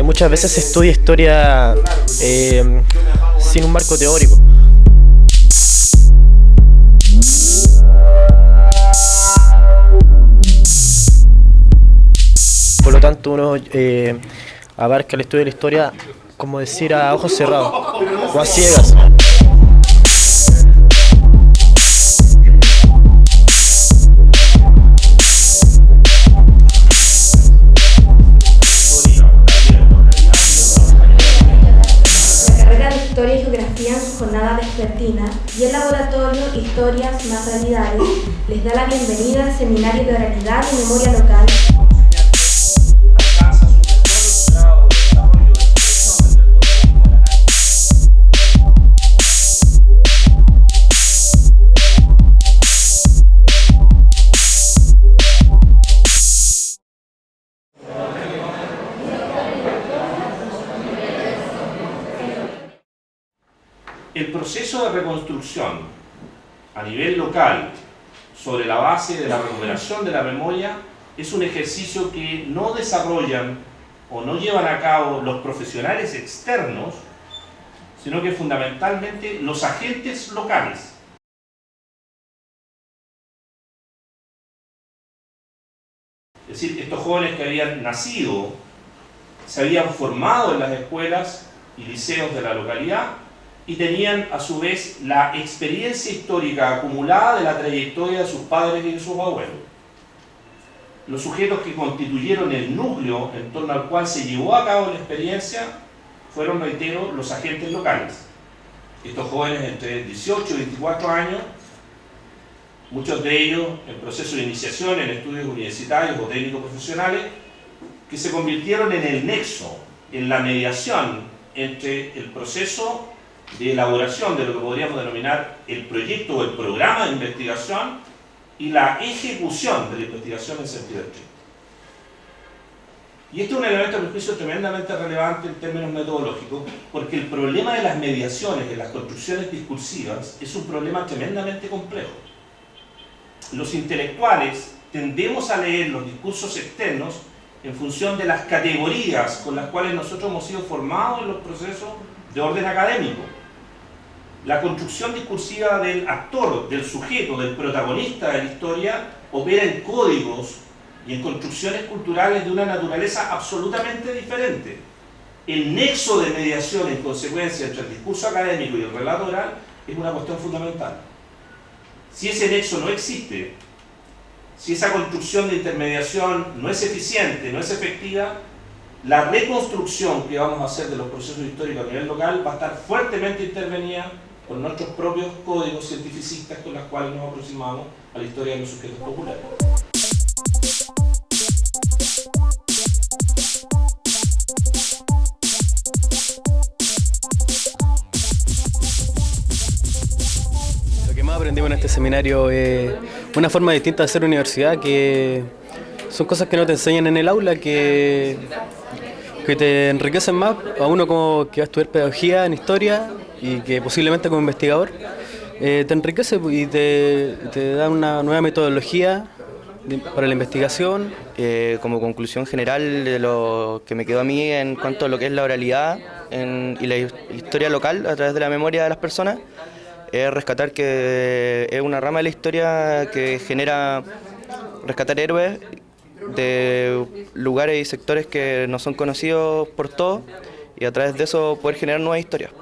muchas veces se estudia historia sin un marco teórico. Por lo tanto, uno abarca el estudio de la historia, como decir, a ojos cerrados o a ciegas. Historia y Geografía en su jornada vespertina y el laboratorio Historias más Realidades les da la bienvenida al Seminario de Oralidad y Memoria Local. El proceso de reconstrucción a nivel local sobre la base de la recuperación de la memoria es un ejercicio que no desarrollan o no llevan a cabo los profesionales externos, sino que fundamentalmente los agentes locales. Es decir, estos jóvenes que habían nacido, se habían formado en las escuelas y liceos de la localidad, y tenían a su vez la experiencia histórica acumulada de la trayectoria de sus padres y de sus abuelos. Los sujetos que constituyeron el núcleo en torno al cual se llevó a cabo la experiencia fueron, reitero, los agentes locales. Estos jóvenes entre 18 y 24 años, muchos de ellos en proceso de iniciación en estudios universitarios o técnicos profesionales, que se convirtieron en el nexo, en la mediación entre el proceso de elaboración de lo que podríamos denominar el proyecto o el programa de investigación y la ejecución de la investigación en sentido estricto. Y este es un elemento, a mi juicio, tremendamente relevante en términos metodológicos, porque el problema de las mediaciones, de las construcciones discursivas, es un problema tremendamente complejo. Los intelectuales tendemos a leer los discursos externos en función de las categorías con las cuales nosotros hemos sido formados en los procesos de orden académico. La construcción discursiva del actor, del sujeto, del protagonista de la historia opera en códigos y en construcciones culturales de una naturaleza absolutamente diferente. El nexo de mediación en consecuencia entre el discurso académico y el relato oral es una cuestión fundamental. Si ese nexo no existe, si esa construcción de intermediación no es eficiente, no es efectiva, la reconstrucción que vamos a hacer de los procesos históricos a nivel local va a estar fuertemente intervenida por nuestros propios códigos cientificistas con los cuales nos aproximamos a la historia de los sujetos populares. Lo que más aprendimos en este seminario es una forma distinta de hacer universidad, que son cosas que no te enseñan en el aula, que te enriquecen más a uno como que va a estudiar pedagogía en historia y que posiblemente como investigador te enriquece y te da una nueva metodología para la investigación. Como conclusión general de lo que me quedó a mí en cuanto a lo que es la oralidad y la historia local a través de la memoria de las personas, es rescatar que es una rama de la historia que genera rescatar héroes de lugares y sectores que no son conocidos por todos, y a través de eso poder generar nuevas historias.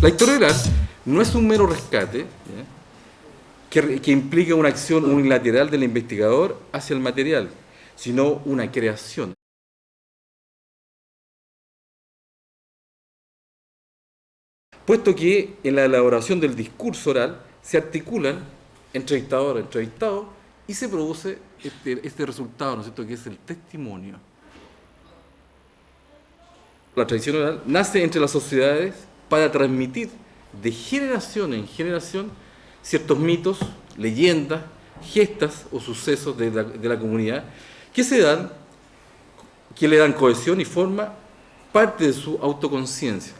La historia oral no es un mero rescate, que implica una acción unilateral del investigador hacia el material, sino una creación. Puesto que en la elaboración del discurso oral se articulan entrevistador a entrevistado y se produce este resultado, ¿no es cierto?, que es el testimonio. La tradición oral nace entre las sociedades para transmitir de generación en generación ciertos mitos, leyendas, gestas o sucesos de la comunidad que se dan que le dan cohesión y forma parte de su autoconciencia.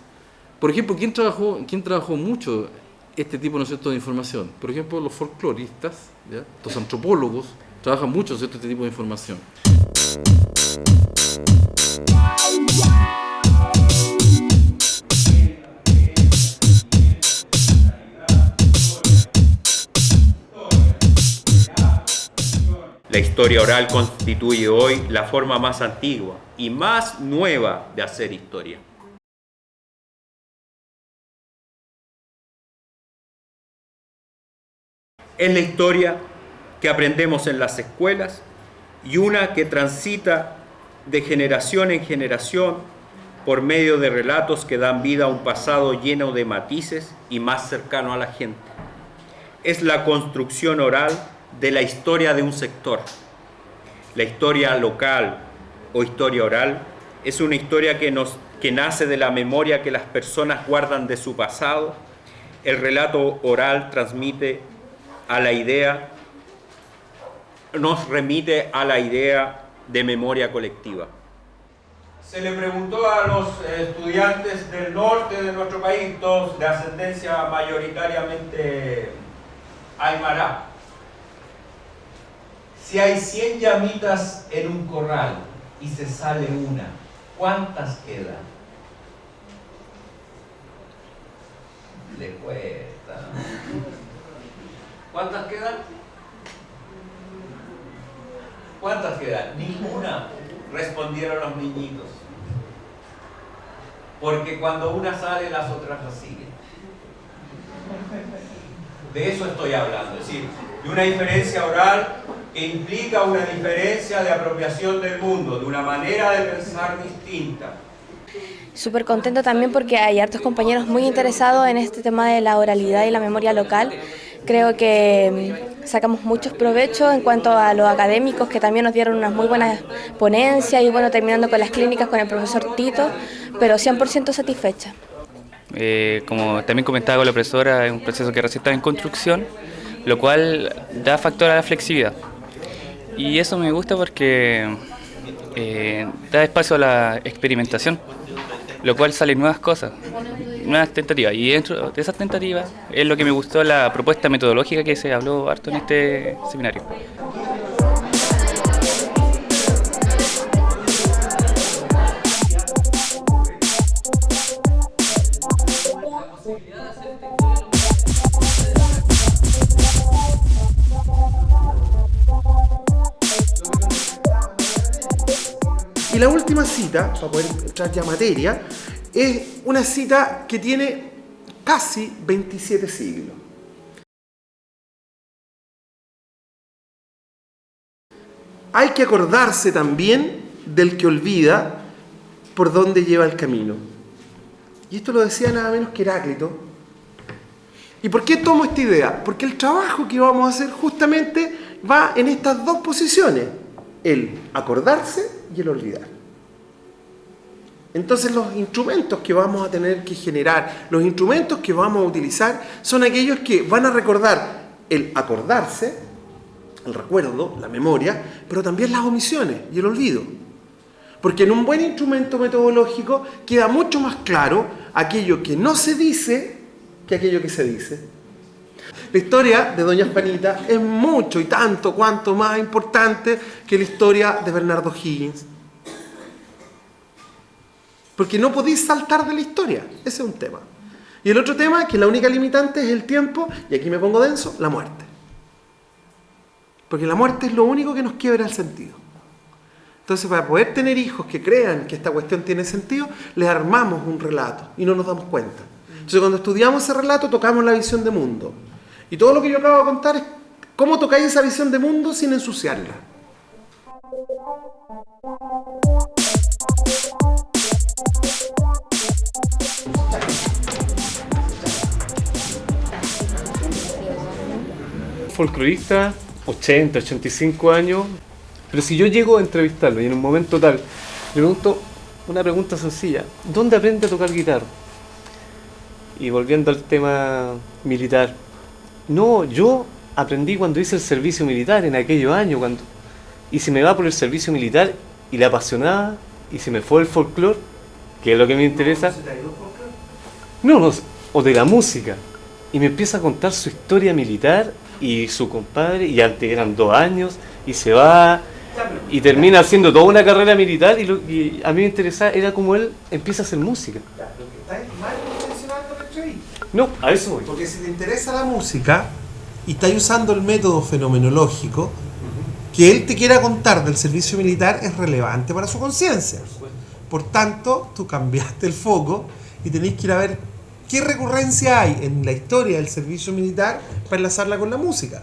Por ejemplo, ¿quién trabajó mucho este tipo, ¿no es cierto?, de información? Por ejemplo, los folcloristas, ¿ya? Los antropólogos trabajan mucho, ¿no es cierto?, este tipo de información. La historia oral constituye hoy la forma más antigua y más nueva de hacer historia. Es la historia que aprendemos en las escuelas y una que transita de generación en generación por medio de relatos que dan vida a un pasado lleno de matices y más cercano a la gente. Es la construcción oral de la historia de un sector. La historia local o historia oral es una historia que nace de la memoria que las personas guardan de su pasado. El relato oral nos remite a la idea de memoria colectiva. Se le preguntó a los estudiantes del norte de nuestro país, todos de ascendencia mayoritariamente aymara, si hay 100 llamitas en un corral y se sale una, ¿cuántas quedan? Le cuesta. ¿Cuántas quedan? ¿Cuántas quedan? Ninguna, respondieron los niñitos. Porque cuando una sale, las otras la siguen. De eso estoy hablando, es decir, de una diferencia oral que implica una diferencia de apropiación del mundo, de una manera de pensar distinta. Súper contento también porque hay hartos compañeros muy interesados en este tema de la oralidad y la memoria local. Creo que sacamos muchos provechos en cuanto a los académicos, que también nos dieron unas muy buenas ponencias y bueno, terminando con las clínicas con el profesor Tito, pero 100% satisfecha. Como también comentaba con la profesora, es un proceso que recién está en construcción, lo cual da factor a la flexibilidad. Y eso me gusta porque da espacio a la experimentación, lo cual salen nuevas cosas, nuevas tentativas. Y dentro de esas tentativas es lo que me gustó la propuesta metodológica que se habló harto en este seminario. Y la última cita, para poder entrar ya a materia, es una cita que tiene casi 27 siglos. Hay que acordarse también del que olvida por dónde lleva el camino. Y esto lo decía nada menos que Heráclito. ¿Y por qué tomo esta idea? Porque el trabajo que vamos a hacer justamente va en estas dos posiciones: el acordarse y el olvidar. Entonces los instrumentos que vamos a tener que generar, los instrumentos que vamos a utilizar, son aquellos que van a recordar el acordarse, el recuerdo, la memoria, pero también las omisiones y el olvido. Porque en un buen instrumento metodológico queda mucho más claro aquello que no se dice que aquello que se dice. La historia de Doña Juanita es mucho y tanto cuanto más importante que la historia de Bernardo Higgins. Porque no podéis saltar de la historia, ese es un tema. Y el otro tema, que la única limitante es el tiempo, y aquí me pongo denso, la muerte. Porque la muerte es lo único que nos quiebra el sentido. Entonces, para poder tener hijos que crean que esta cuestión tiene sentido, les armamos un relato y no nos damos cuenta. Entonces, cuando estudiamos ese relato, tocamos la visión de mundo. Y todo lo que yo acabo de contar es cómo tocáis esa visión de mundo sin ensuciarla. Folclorista, 80, 85 años, pero si yo llego a entrevistarlo y en un momento tal, le pregunto una pregunta sencilla: ¿dónde aprende a tocar guitarra? Y volviendo al tema militar, no, yo aprendí cuando hice el servicio militar en aquellos años, y se me va por el servicio militar y la apasionaba y se me fue el folclore, que es lo que me interesa. No, o de la música. Y me empieza a contar su historia militar y su compadre, y antes eran 2 años, y se va y termina haciendo toda una carrera militar, y a mí me interesaba, era como él empieza a hacer música. No, a eso voy. Porque si te interesa la música y estás usando el método fenomenológico, que él te quiera contar del servicio militar es relevante para su conciencia. Por tanto, tú cambiaste el foco y tenés que ir a ver qué recurrencia hay en la historia del servicio militar para enlazarla con la música.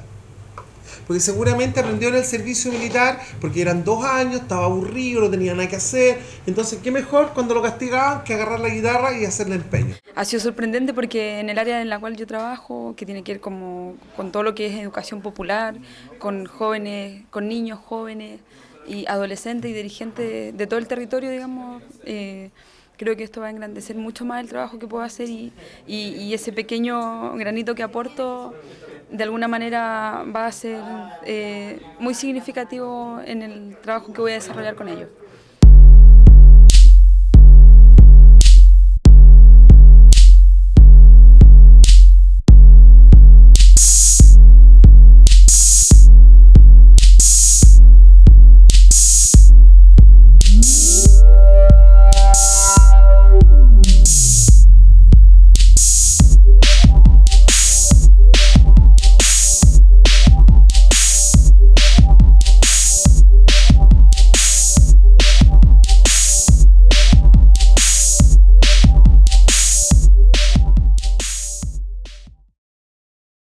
Porque seguramente aprendió en el servicio militar porque eran 2 años, estaba aburrido, no tenía nada que hacer. Entonces, qué mejor cuando lo castigaban que agarrar la guitarra y hacerle empeño. Ha sido sorprendente porque en el área en la cual yo trabajo, que tiene que ver con todo lo que es educación popular, con jóvenes, con niños jóvenes y adolescentes y dirigentes de todo el territorio, digamos, creo que esto va a engrandecer mucho más el trabajo que puedo hacer y ese pequeño granito que aporto de alguna manera va a ser muy significativo en el trabajo que voy a desarrollar con ellos.